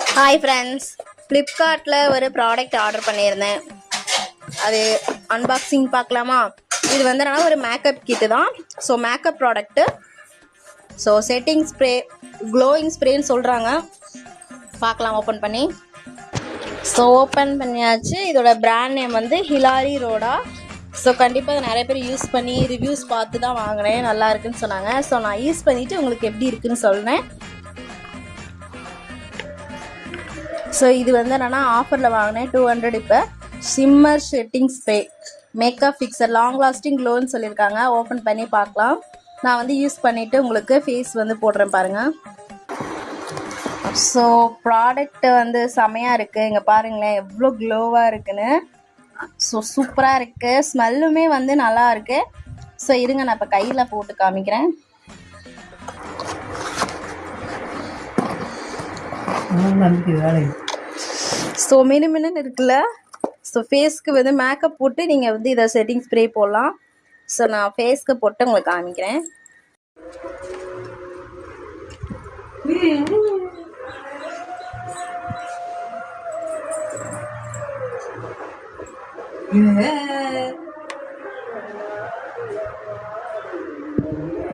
Hi friends, ஃப்ளிப்கார்ட்டில் ஒரு product order பண்ணியிருந்தேன். அது அன்பாக்சிங் பார்க்கலாமா? இது வந்து என்னன்னா ஒரு மேக்கப் கிட்டு தான். So makeup product. So setting spray, glowing ஸ்ப்ரேன்னு சொல்கிறாங்க. பார்க்கலாம் ஓப்பன் பண்ணி. ஸோ ஓப்பன் பண்ணியாச்சு. இதோட பிராண்ட் நேம் வந்து ஹிலாரி ரோடா. ஸோ கண்டிப்பாக அதை நிறைய பேர் யூஸ் பண்ணி ரிவ்யூஸ் பார்த்து தான் வாங்கினேன். நல்லா இருக்குன்னு சொன்னாங்க. ஸோ நான் யூஸ் பண்ணிவிட்டு உங்களுக்கு எப்படி இருக்குன்னு சொல்கிறேன். ஸோ இது வந்து என்னென்னா ஆஃபரில் வாங்கினேன் 200. இப்போ shimmer setting spray makeup fixer long lasting க்ளோன்னு சொல்லியிருக்காங்க. ஓப்பன் பண்ணி பார்க்கலாம். நான் வந்து யூஸ் பண்ணிவிட்டு உங்களுக்கு ஃபேஸ் வந்து போடுறேன் பாருங்கள். ஸோ ப்ராடக்ட் வந்து செமையாக இருக்குது. இங்கே பாருங்களேன் எவ்வளோ க்ளோவாக இருக்குன்னு. ஸோ சூப்பராக இருக்குது. ஸ்மெல்லுமே வந்து நல்லா இருக்குது. ஸோ இருங்க நான் இப்போ கையில் போட்டு காமிக்கிறேன். ஸோ மினுமின்னு இருக்குல்ல. ஸோ ஃபேஸ்க்கு வந்து மேக்கப் போட்டு நீங்கள் வந்து இதை செட்டிங் ஸ்ப்ரே போடலாம். ஸோ நான் ஃபேஸ்க்கு போட்டு உங்களுக்கு காமிக்கிறேன்.